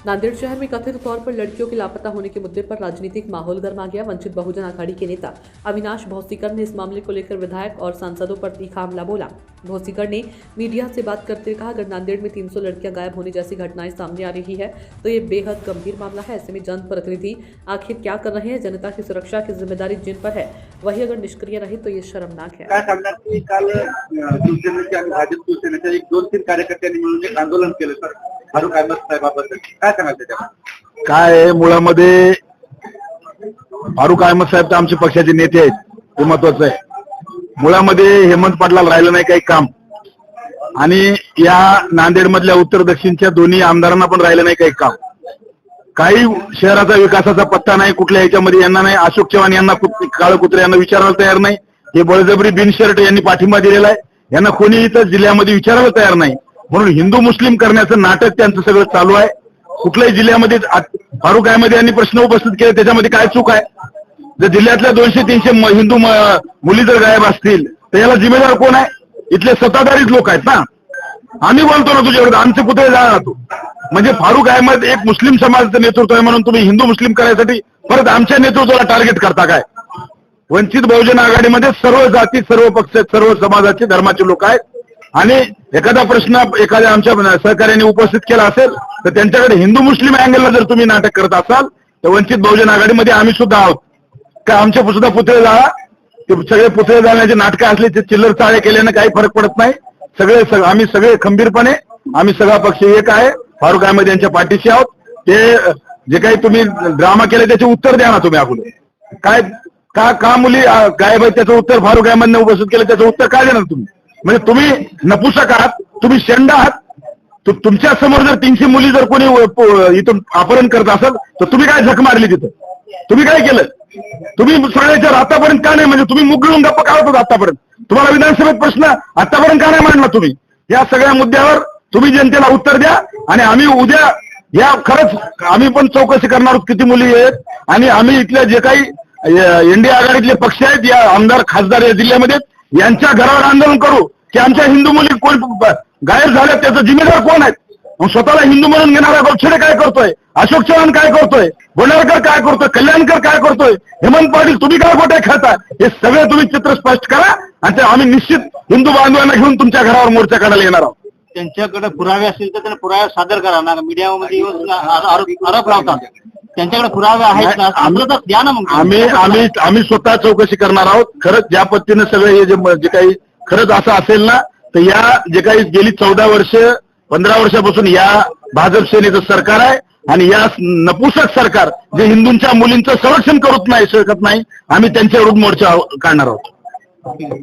नांदेड़ शहर में कथित तौर पर लड़कियों के लापता होने के मुद्दे पर राजनीतिक माहौल गर्मा गया। वंचित बहुजन अघाड़ी के नेता अविनाश भौसीकर ने इस मामले को लेकर विधायक और सांसदों पर तीखा हमला बोला। भौसीकर ने मीडिया से बात करते हुए कहा, अगर नांदेड़ में 300 लड़कियां गायब होने जैसी घटनाएं सामने आ रही है तो ये बेहद गंभीर मामला है। ऐसे में जनप्रतिनिधि आखिर क्या कर रहे हैं? जनता की सुरक्षा की जिम्मेदारी जिन पर है वही अगर निष्क्रिय रहे तो ये शर्मनाक है। काय सांगणार की काल शिवसेनेचे आणि भाजप शिवसेनेच्या एक 2-3 कार्यकर्त्यांनी मिळून एक आंदोलन केलं सर फारुक अहमद साहेबाबद्दल काय सांगाल त्याच्याबद्दल? काय मुळामध्ये फारुक अहमद साहेब तर आमच्या पक्षाचे नेते आहेत, हे महत्वाचं आहे. मुळामध्ये हेमंत पाटलाला राहिलं नाही काही काम आणि या नांदेड मधल्या उत्तर दक्षिणच्या दोन्ही आमदारांना पण राहिलं नाही काही काम. काही शहराचा विकासाचा पत्ता नाही कुठल्या ह्याच्यामध्ये यांना नाही. अशोक चव्हाण यांना काळ कुत्रे यांना विचारायला तयार नाही. हे बळजबरी बिनशर्ट यांनी पाठिंबा दिलेला आहे. यांना कोणी इथं जिल्ह्यामध्ये विचारायला तयार नाही. म्हणून हिंदू मुस्लिम करण्याचं नाटक त्यांचं सगळं चालू आहे. कुठल्याही जिल्ह्यामध्ये फारुक अहमद यांनी प्रश्न उपस्थित केले, त्याच्यामध्ये काय चूक आहे? जर जिल्ह्यातल्या 200-300 हिंदू मुली जर गायब असतील तर याला जिम्मेदार कोण आहे? इथले सत्ताधारीच लोक आहेत ना. आम्ही बोलतो ना तुझ्याकडे, आमचे पुतळे जाणार तू. म्हणजे फारुक अहमद एक मुस्लिम समाजाचं नेतृत्व आहे म्हणून तुम्ही हिंदू मुस्लिम करायसाठी परत आमच्या नेतृत्वाला टार्गेट करता काय? वंचित बहुजन आघाडीमध्ये सर्व जाती, सर्व पक्ष, सर्व समाजाचे, धर्माचे लोक आहेत आणि एखादा प्रश्न एखाद्या आमच्या सहकार्याने उपस्थित केला असेल तर त्यांच्याकडे हिंदू मुस्लिम अँगलला जर तुम्ही नाटक करत असाल तर वंचित बहुजन आघाडीमध्ये आम्ही सुद्धा आहोत. का आमचे सुद्धा पुतळे जाळा, ते सगळे पुतळे जाळण्याचे नाटकं असले ते चिल्लर चाळे केल्याने काही फरक पडत नाही. आम्ही सगळे खंबीरपणे, आम्ही सगळा पक्ष एक आहे, फारुक अहमद यांच्या पाठीशी आहोत. ते जे काही तुम्ही ड्रामा केले त्याचे उत्तर द्या ना तुम्ही. अगोदर काय का मुली गायब आहेत त्याचं उत्तर फारुक अहमदने उपस्थित केलं, त्याचं उत्तर काय देणार तुम्ही? म्हणजे तुम्ही नपुसक आहात, तुम्ही शेंड आहात. तुमच्या समोर जर 300 मुली जर कोणी इथून अपहरण करत असेल तर तुम्ही काय झक मारली तिथं? तुम्ही काय केलं? तुम्ही सगळ्याच्या आतापर्यंत का नाही, म्हणजे तुम्ही मुगळून गप्पा काढत होता आतापर्यंत? तुम्हाला विधानसभेत प्रश्न आतापर्यंत का नाही मांडला तुम्ही? या सगळ्या मुद्द्यावर तुम्ही जनतेला उत्तर द्या आणि आम्ही उद्या या खरंच आम्ही पण चौकशी करणार आहोत किती मुली आहेत आणि आम्ही इथल्या जे काही एनडीए आघाडीतले पक्ष आहेत, या आमदार खासदार या जिल्ह्यामध्ये यांच्या घरावर आंदोलन करू की आमच्या हिंदू मुली कोण गायब झाल्या त्याचा जिम्मेदार कोण आहे? स्वतःला हिंदू म्हणून घेणारा गोपछडे काय करतोय? अशोक चव्हाण काय करतोय? बोंडारकर काय करतोय? कल्याणकर काय करतोय? हेमंत पाटील तुम्ही काय खोटे खेळता? हे सगळे तुम्ही चित्र स्पष्ट करा आणि आम्ही निश्चित हिंदू बांधवांना घेऊन तुमच्या घरावर मोर्चा काढायला येणार आहोत. त्यांच्याकडे पुरावे असतील तर त्यांना पुरावे सादर करा ना. मीडियामध्ये आरोप लावतात. त्यांच्याकडे पुरावे आहेत ना, आम्हाला द्या ना. मग आम्ही स्वतः चौकशी करणार आहोत. खरंच ज्या पद्धतीनं सगळे हे जे काही खरंच असं असेल ना तर या जे काही गेली 14 वर्ष 15 वर्षापासून या भाजप सेनेचं सरकार आहे आणि या नपुसक सरकार जे हिंदूंच्या मुलींचं संरक्षण करू नाही शकत नाही, आम्ही त्यांच्या विरुद्ध मोर्चा काढणार आहोत.